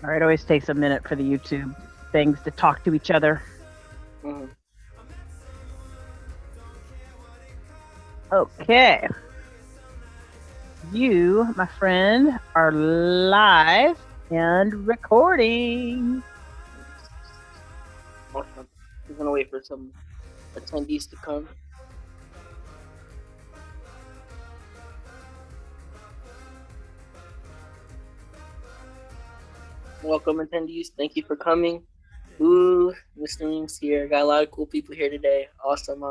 All right, it always takes a minute for the YouTube things to talk to each other. Mhm. Okay. You, my friend, are live and recording. Awesome. We're gonna wait for some attendees to come. Welcome, attendees. Thank you for coming. Ooh, Mr. Memes here. Got a lot of cool people here today. Awesome.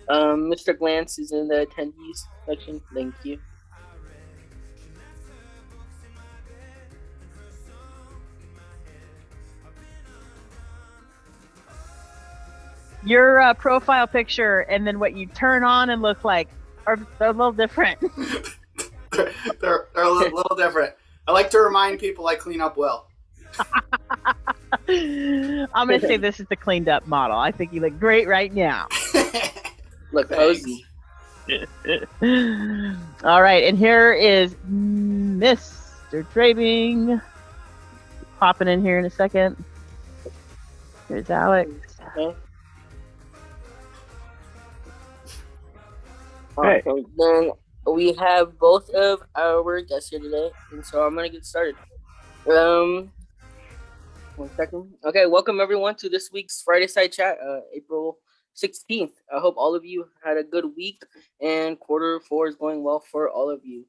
Mr. Glance is in the attendees section. Thank you. Your profile picture and then what you turn on and look like are a little different. they're a little different. I like to remind people I clean up well. I'm going to say this is the cleaned up model. I think you look great right now. Look cozy. All right, and here is Mr. Trabing. Popping in here in a second. Here's Alex. Okay. Hey. Awesome. Then we have both of our guests here today, and so I'm gonna get started. 1 second. Okay, welcome everyone to this week's Fridayside chat, April 16th. I hope all of you had a good week and Q4 is going well for all of you.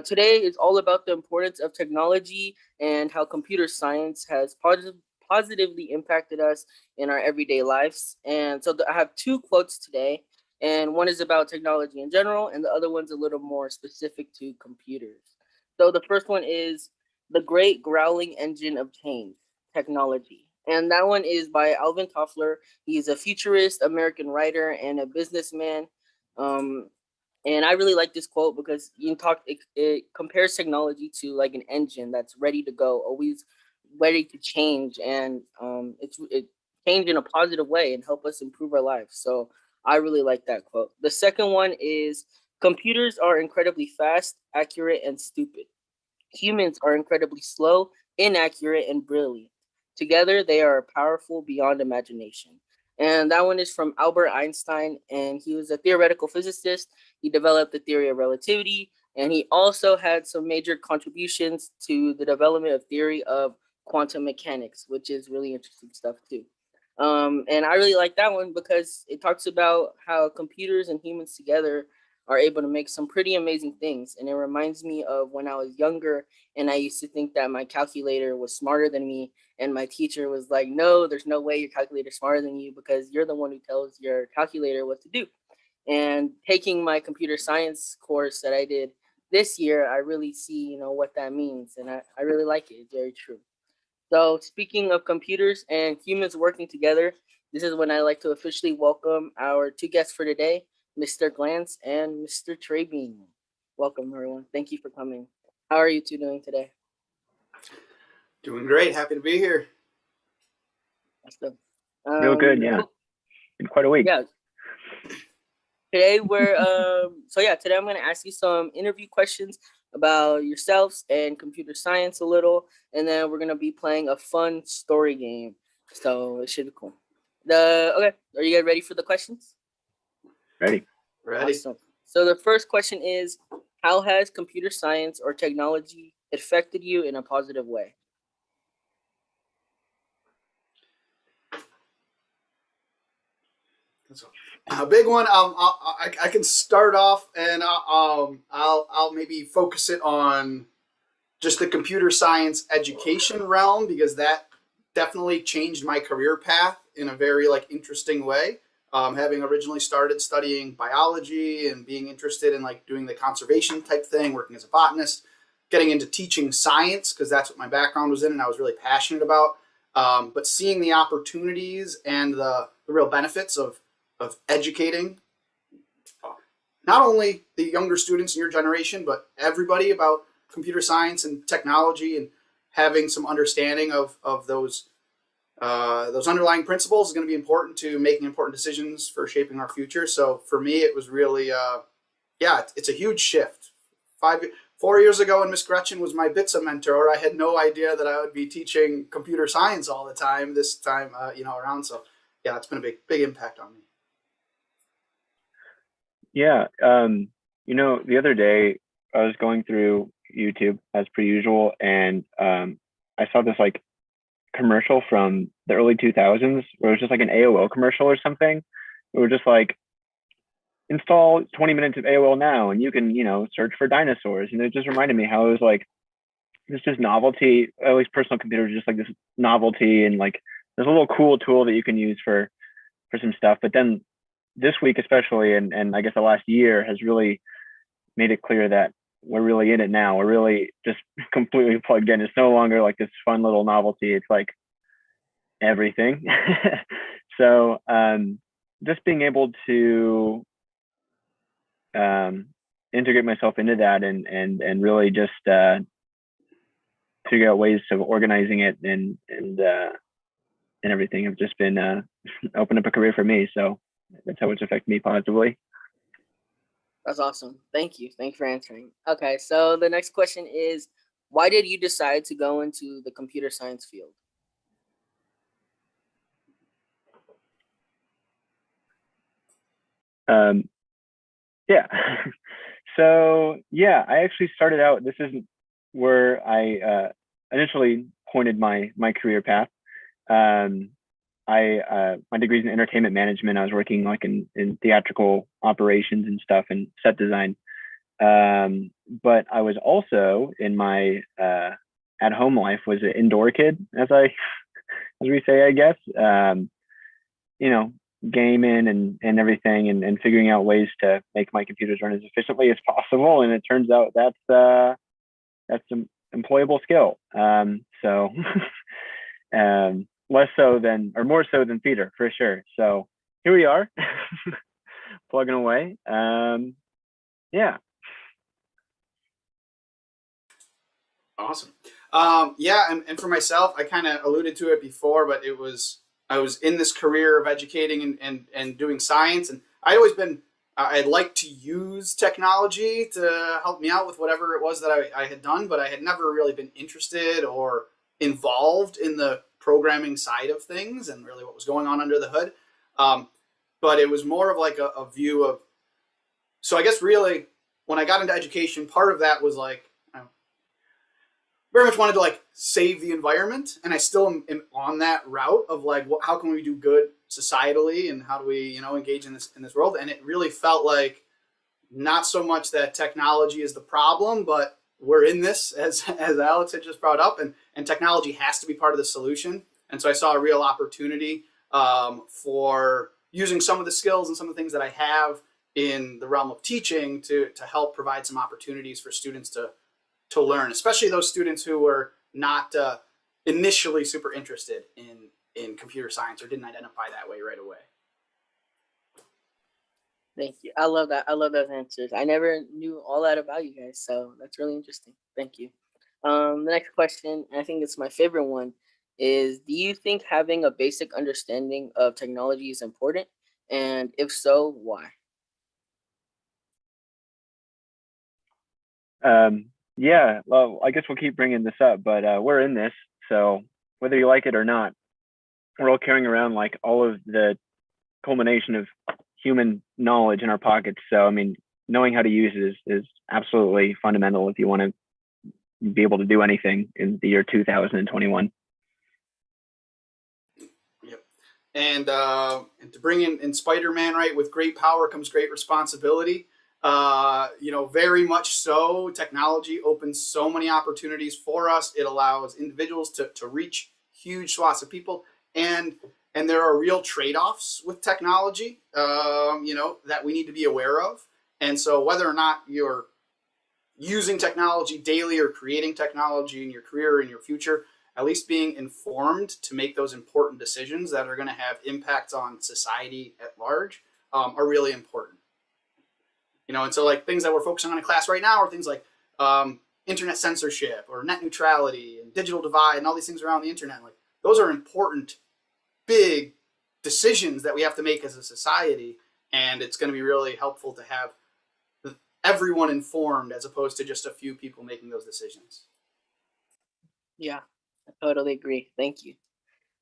Today is all about the importance of technology and how computer science has positively impacted us in our everyday lives. And so I have two quotes today, and one is about technology in general, and the other one's a little more specific to computers. So the first one is "The Great Growling Engine of Change, Technology." And that one is by Alvin Toffler. He's a futurist, American writer, and a businessman. And I really like this quote because it compares technology to like an engine that's ready to go, always ready to change, and it change in a positive way and help us improve our lives. So I really like that quote. The second one is, "Computers are incredibly fast, accurate, and stupid. Humans are incredibly slow, inaccurate, and brilliant. Together, they are powerful beyond imagination." And that one is from Albert Einstein, and he was a theoretical physicist. He developed the theory of relativity, and he also had some major contributions to the development of theory of quantum mechanics, which is really interesting stuff too. And I really like that one because it talks about how computers and humans together are able to make some pretty amazing things. And it reminds me of when I was younger and I used to think that my calculator was smarter than me. And my teacher was like, "No, there's no way your calculator's smarter than you because you're the one who tells your calculator what to do." And taking my computer science course that I did this year, I really see, what that means. And I really like it. It's very true. So speaking of computers and humans working together, this is when I like to officially welcome our two guests for today, Mr. Glance and Mr. Trabine. Welcome, everyone. Thank you for coming. How are you two doing today? Doing great. Happy to be here. Awesome. Real good, yeah. Been quite a week. Yeah. Today today I'm gonna ask you some interview questions about yourselves and computer science a little, and then we're gonna be playing a fun story game. So it should be cool. Are you guys ready for the questions? Ready. Awesome. So the first question is, how has computer science or technology affected you in a positive way? A big one. I can start off, and I'll maybe focus it on just the computer science education realm because that definitely changed my career path in a very interesting way. Having originally started studying biology and being interested in doing the conservation type thing, working as a botanist, getting into teaching science because that's what my background was in and I was really passionate about. But seeing the opportunities and the real benefits of educating not only the younger students in your generation, but everybody about computer science and technology, and having some understanding of those underlying principles is going to be important to making important decisions for shaping our future. So for me, it was really, it's a huge shift. 4 years ago when Miss Gretchen was my BITSA mentor, I had no idea that I would be teaching computer science all the time this time, around. So yeah, it's been a big impact on me. Yeah. The other day I was going through YouTube as per usual, and I saw this like commercial from the early 2000s where it was just like an AOL commercial or something. It was just like, install 20 minutes of AOL now and you can, search for dinosaurs. And it just reminded me how it was like, this just novelty, at least personal computers, just like this novelty, and like there's a little cool tool that you can use for some stuff. But then this week especially, and I guess the last year has really made it clear that we're really in it now. We're really just completely plugged in. It's no longer like this fun little novelty. It's like everything. So just being able to integrate myself into that and really just figure out ways of organizing it and everything have just been opened up a career for me. So that's how it's affected me positively. That's awesome. Thank you. Thank you for answering. Okay, so the next question is, why did you decide to go into the computer science field? Yeah. So yeah, I actually started out, this isn't where I initially pointed my career path. My degree's in entertainment management. I was working like in theatrical operations and stuff and set design. But I was also in my at home life was an indoor kid, as we say, I guess. Gaming and everything and figuring out ways to make my computers run as efficiently as possible. And it turns out that's an employable skill. So more so than theater for sure. So here we are plugging away. Yeah. Awesome. And for myself, I kind of alluded to it before, but I was in this career of educating and doing science, and I'd like to use technology to help me out with whatever it was that I had done, but I had never really been interested or involved in the programming side of things and really what was going on under the hood. But it was more of like a view of, so I guess really when I got into education, part of that was like, very much wanted to like save the environment, and I still am on that route of like, how can we do good societally, and how do we engage in this world? And it really felt like not so much that technology is the problem, but we're in this, as Alex had just brought up, and technology has to be part of the solution. And so I saw a real opportunity for using some of the skills and some of the things that I have in the realm of teaching to help provide some opportunities for students to learn, especially those students who were not initially super interested in computer science or didn't identify that way right away. Thank you. I love that. I love those answers. I never knew all that about you guys, so that's really interesting. Thank you. The next question, and I think it's my favorite one, is do you think having a basic understanding of technology is important? And if so, why? Yeah, well, I guess we'll keep bringing this up, but we're in this. So whether you like it or not, we're all carrying around like all of the culmination of human knowledge in our pockets. So, I mean, knowing how to use it is absolutely fundamental if you want to be able to do anything in the year 2021. Yep. And to bring in Spider-Man, right, with great power comes great responsibility. Very much so. Technology opens so many opportunities for us. It allows individuals to reach huge swaths of people, and there are real trade-offs with technology, that we need to be aware of. And so whether or not you're using technology daily or creating technology in your career or in your future, at least being informed to make those important decisions that are going to have impacts on society at large are really important. And so like things that we're focusing on in class right now are things like internet censorship or net neutrality and digital divide and all these things around the internet. Like those are important, big decisions that we have to make as a society. And it's going to be really helpful to have everyone informed as opposed to just a few people making those decisions. Yeah, I totally agree. Thank you.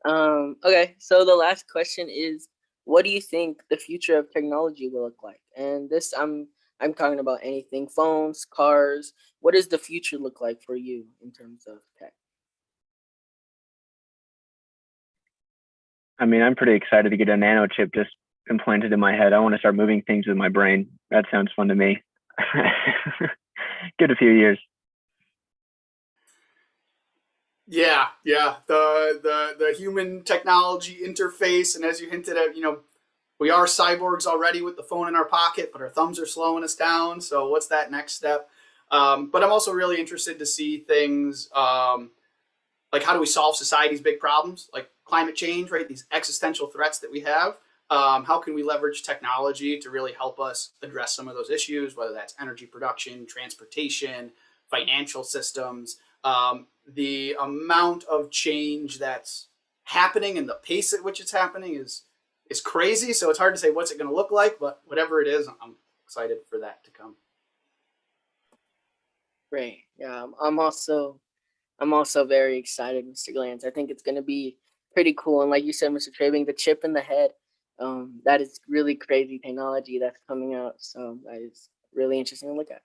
Okay, so the last question is, what do you think the future of technology will look like? And this, I'm talking about anything, phones, cars. What does the future look like for you in terms of tech? I mean, I'm pretty excited to get a nano chip just implanted in my head. I want to start moving things with my brain. That sounds fun to me. Give it a few years. Yeah, yeah. The human technology interface, and as you hinted at, we are cyborgs already with the phone in our pocket, but our thumbs are slowing us down. So what's that next step? But I'm also really interested to see things like how do we solve society's big problems, like climate change, right? These existential threats that we have. How can we leverage technology to really help us address some of those issues, whether that's energy production, transportation, financial systems, the amount of change that's happening and the pace at which it's happening is crazy. So it's hard to say what's it going to look like, but whatever it is, I'm excited for that to come. Great. Yeah, I'm also very excited, Mr. Glantz. I think it's going to be pretty cool. And like you said, Mr. Trabing, the chip in the head, that is really crazy technology that's coming out. So that is really interesting to look at.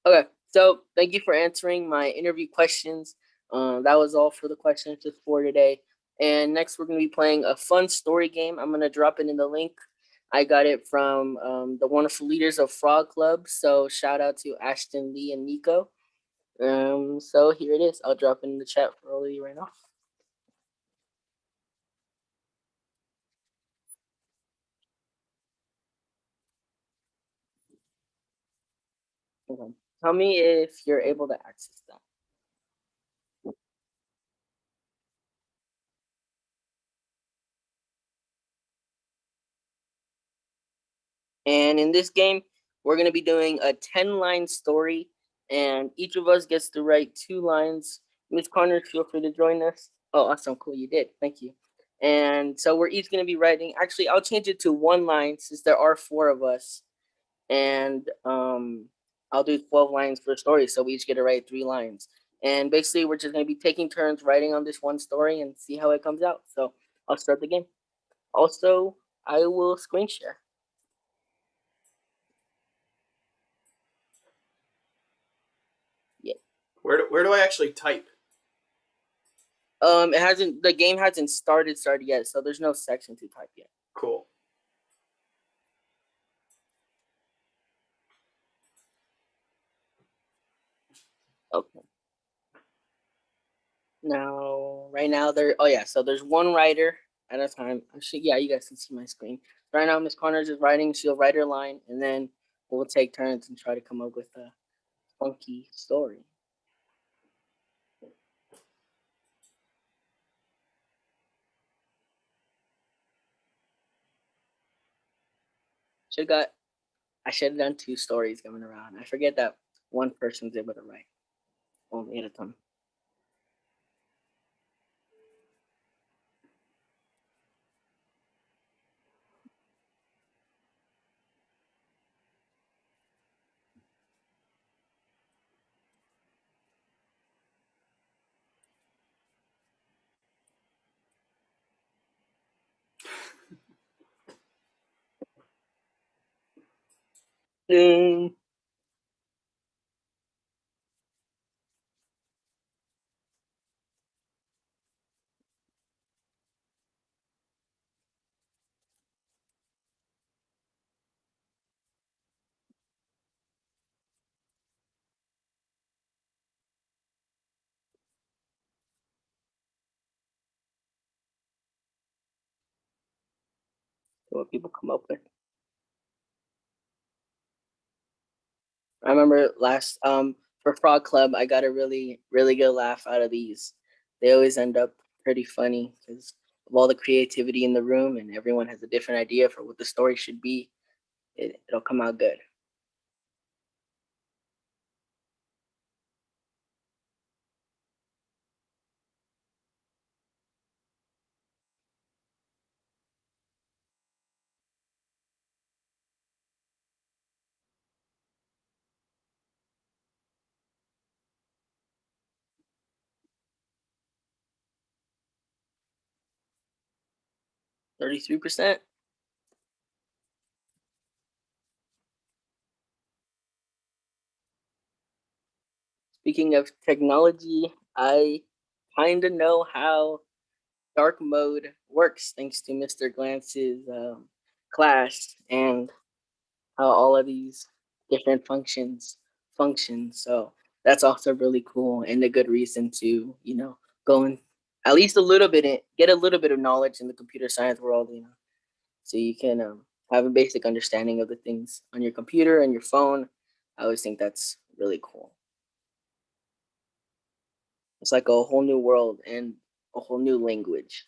Okay, so thank you for answering my interview questions. That was all for the questions just for today. And next, we're going to be playing a fun story game. I'm going to drop it in the link. I got it from the wonderful leaders of Frog Club. So shout out to Ashton, Lee, and Nico. So here it is. I'll drop it in the chat for all of you right now. Okay. Tell me if you're able to access that. And in this game, we're going to be doing a 10-line story, and each of us gets to write 2 lines. Ms. Connors, feel free to join us. Oh, awesome. Cool. You did. Thank you. And so we're each going to be writing. Actually, I'll change it to 1 line since there are 4 of us. And I'll do 12 lines per story. So we each get to write 3 lines. And basically, we're just going to be taking turns writing on this one story and see how it comes out. So I'll start the game. Also, I will screen share. Where do I actually type? The game hasn't started yet, so there's no section to type yet. Cool. Okay. Now, right now so there's 1 writer at a time. Actually, yeah, you guys can see my screen. Right now, Miss Connors is writing. She'll write her line, and then we'll take turns and try to come up with a funky story. I should have done 2 stories going around. I forget that one person's able to write only at a time. Ding. What people come up with. I remember last for Frog Club, I got a really good laugh out of these. They always end up pretty funny because of all the creativity in the room, and everyone has a different idea for what the story should be. It'll come out good. 33%. Speaking of technology, I kind of know how dark mode works thanks to Mr. Glance's class and how all of these different functions function. So that's also really cool and a good reason to, go in at least a little bit, get a little bit of knowledge in the computer science world, so you can have a basic understanding of the things on your computer and your phone. I always think that's really cool. It's like a whole new world and a whole new language.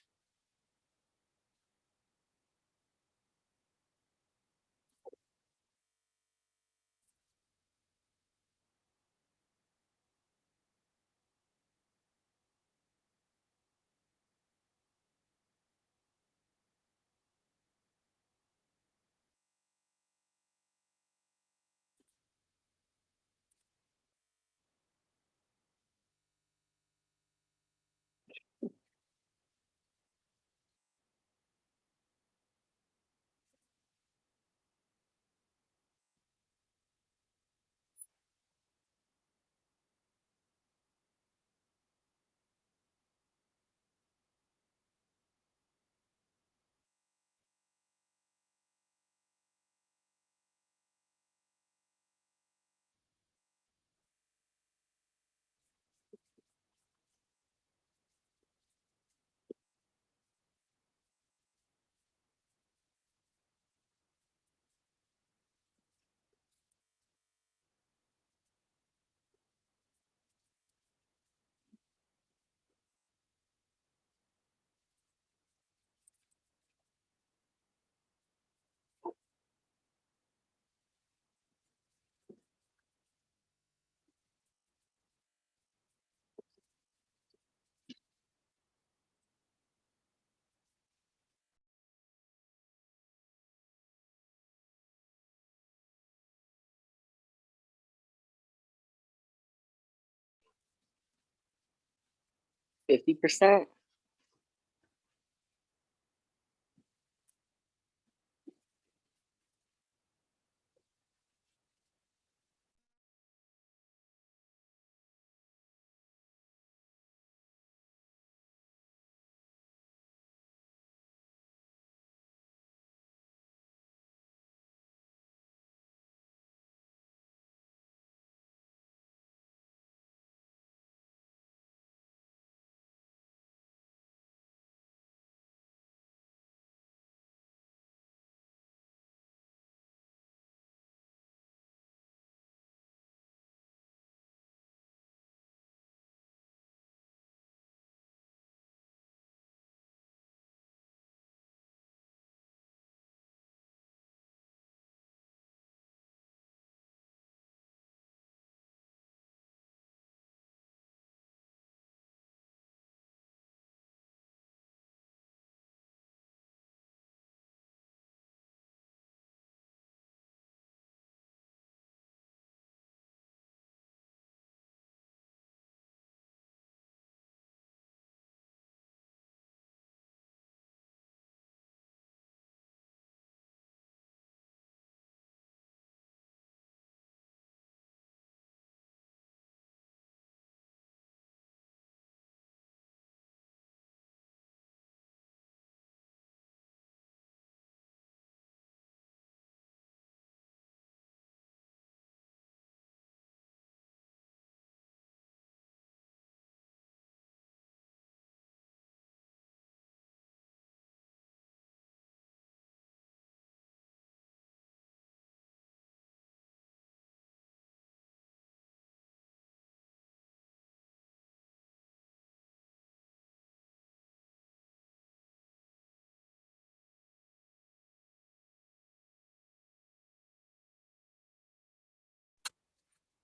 %50%.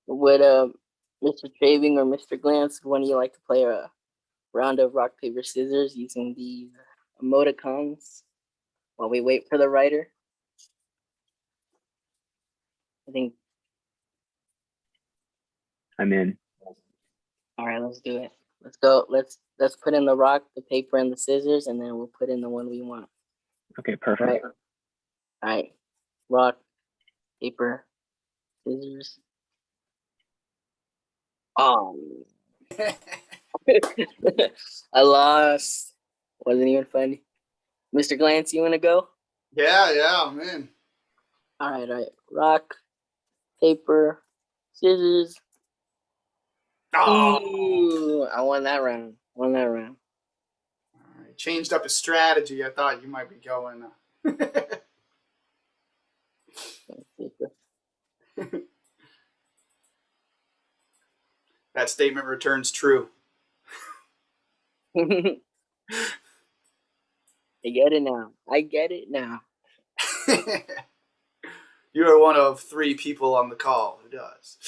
Would Mr. Traving or Mr. Glance, one of you like to play a round of rock, paper, scissors using the emoticons while we wait for the writer? I think. I'm in. All right, let's do it. Let's go. Let's put in the rock, the paper, and the scissors, and then we'll put in the one we want. Okay, perfect. All right. Rock, paper, scissors. Oh. I lost. Wasn't even funny. Mr. Glance, you want to go? Yeah, man. All right. Rock, paper, scissors. Oh. Ooh, I won that round. All right. Changed up his strategy. I thought you might be going. That statement returns true. I get it now. You are one of 3 people on the call who does.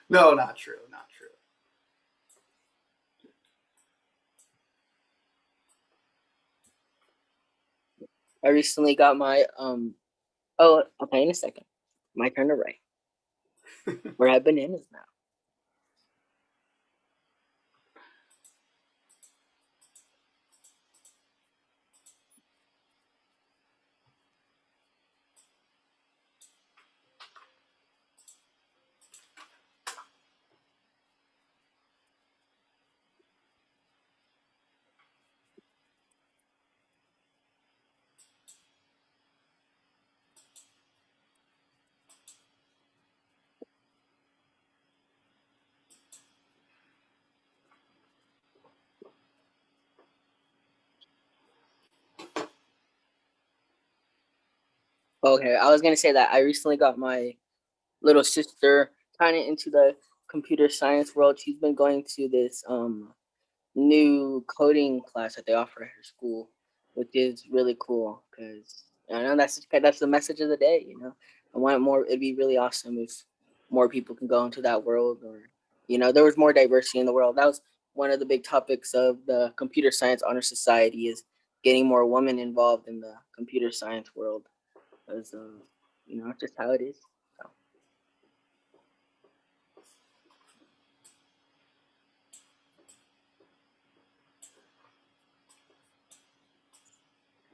No, not true. Not true. I recently got my oh, okay, in a second. My turn to write. We're at bananas now. Okay, I was gonna say that I recently got my little sister kind of into the computer science world. She's been going to this new coding class that they offer at her school, which is really cool because I know that's the message of the day. You know, I want more. It'd be really awesome if more people can go into that world, or there was more diversity in the world. That was one of the big topics of the Computer Science Honor Society is getting more women involved in the computer science world, because it's just how it is. So.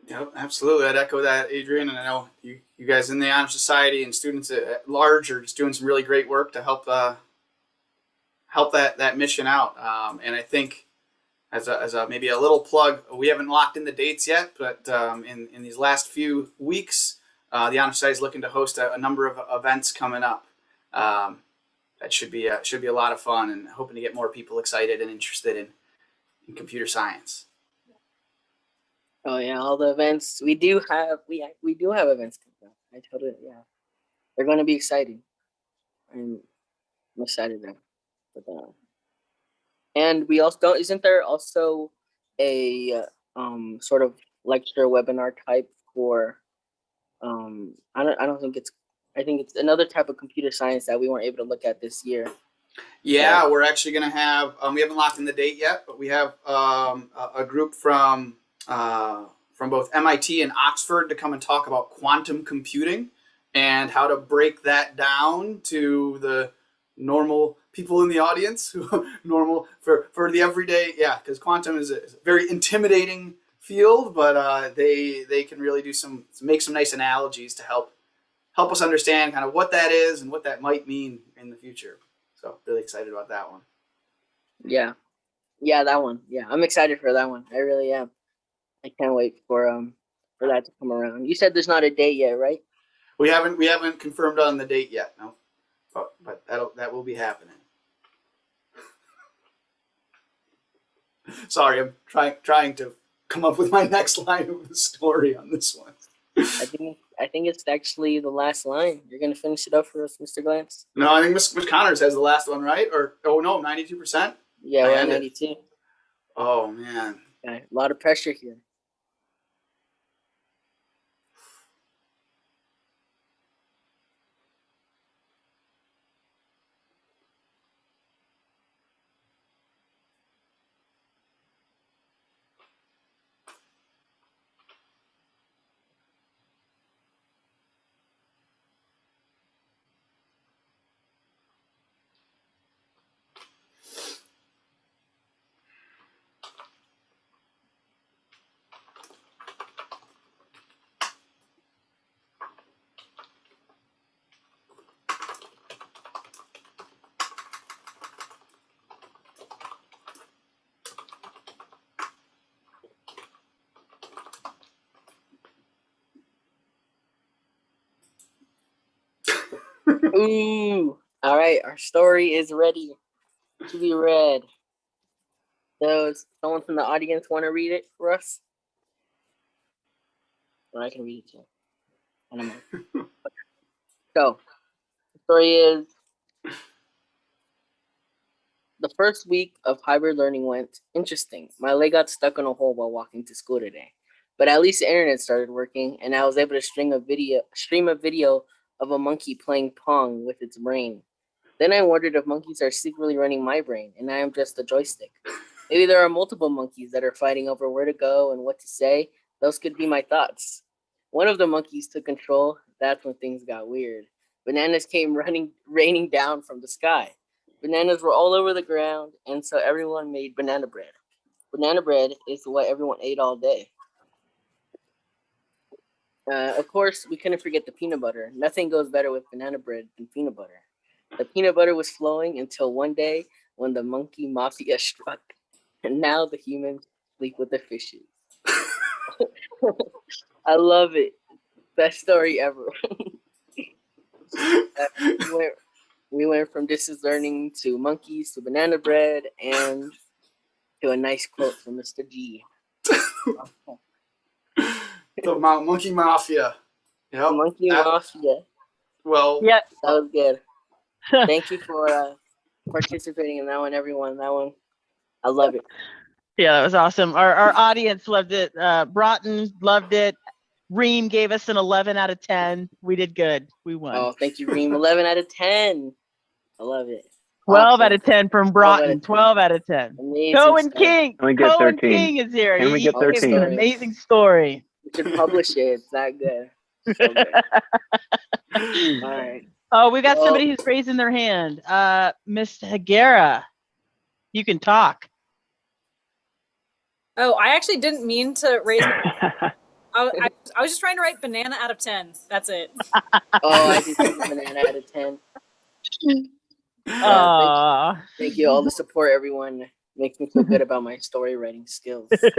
Yep, absolutely. I'd echo that, Adrian. And I know you guys in the Honor Society and students at large are just doing some really great work to help that mission out. And I think as a maybe a little plug, we haven't locked in the dates yet, but in these last few weeks, the Honor Society is looking to host a number of events coming up. That should be a lot of fun, and hoping to get more people excited and interested in computer science. Oh yeah, all the events we do have events coming up. I told it, yeah, they're going to be exciting. I'm excited there. But, and we also don't. Isn't there also a sort of lecture webinar type for I don't think it's. I think it's another type of computer science that we weren't able to look at this year. Yeah, we're actually going to have. We haven't locked in the date yet, but we have a group from both MIT and Oxford to come and talk about quantum computing and how to break that down to the normal people in the audience, normal for the everyday. Yeah, because quantum is a very intimidating field, but they can really make some nice analogies to help us understand kind of what that is and what that might mean in the future. So really excited about that one. Yeah, that one. Yeah, I'm excited for that one. I really am. I can't wait for that to come around. You said there's not a date yet, right? We haven't confirmed on the date yet, no. But that will be happening. Sorry, I'm trying to come up with my next line of the story on this one. I think it's actually the last line. You're gonna finish it up for us, Mr. Glance? No, I think Mr. Connors has the last one, right? Or 92%? Yeah, we're at 92. Oh man. Okay, a lot of pressure here. Ooh. All right, our story is ready to be read. Does someone from the audience want to read it for us? Or I can read it too. I don't know. So, the story is the first week of hybrid learning went interesting. My leg got stuck in a hole while walking to school today. But at least the internet started working, and I was able to stream a video of a monkey playing Pong with its brain. Then I wondered if monkeys are secretly running my brain, and I am just a joystick. Maybe there are multiple monkeys that are fighting over where to go and what to say. Those could be my thoughts. One of the monkeys took control. That's when things got weird. Bananas came raining down from the sky. Bananas were all over the ground, and so everyone made banana bread. Banana bread is what everyone ate all day. Of course, we couldn't forget the peanut butter. Nothing goes better with banana bread than peanut butter. The peanut butter was flowing until one day when the monkey mafia struck, and now the humans sleep with the fishes. I love it. Best story ever. We went from this is learning to monkeys to banana bread and to a nice quote from Mr. G. The Monkey Mafia. Yep. Monkey Mafia. Well, Yeah. That was good. Thank you for participating in that one, everyone. That one, I love it. Yeah, that was awesome. Our audience loved it. Broughton loved it. Reem gave us an 11 out of 10. We did good. We won. Oh, thank you, Reem. 11 out of 10. I love it. 12 Awesome. out of 10 from Broughton. 12 out of 10. Amazing Cohen stuff. King. Can we get Cohen 13? King is here. Can we get He gave us 13? an amazing story. We should publish it. It's that good. So good. All right. Oh, we got somebody who's raising their hand. Miss Hagera, you can talk. Oh, I actually didn't mean to raise. I was just trying to write banana out of 10. That's it. Oh, I did see banana out of 10. Thank you. All the support, everyone. Makes me feel good about my story writing skills. That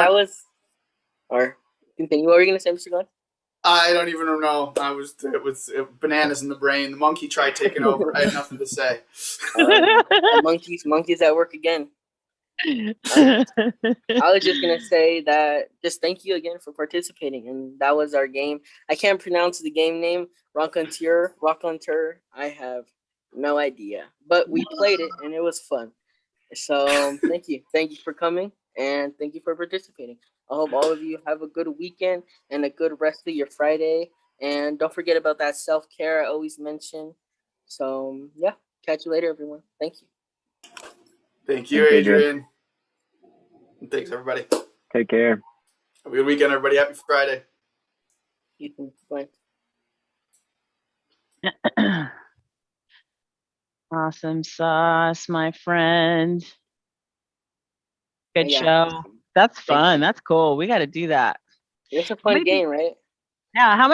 was. Or continue. What were you gonna say, Mr. Glenn? I don't even know. It was bananas in the brain. The monkey tried taking over. I had nothing to say. Monkeys at work again. I was just gonna say that just thank you again for participating, and that was our game. I can't pronounce the game name, Raconteur. I have no idea, but we played it and it was fun. So thank you for coming, and thank you for participating. I hope all of you have a good weekend and a good rest of your Friday, and don't forget about that self-care I always mention. So yeah, catch you later, everyone. Thank you. Thank you, Adrian. And thanks, everybody. Take care. Have a good weekend, everybody. Happy Friday. You can play. Awesome sauce, my friend. Good show. That's fun. That's cool. We got to do that. It's a fun game, right? Yeah. How many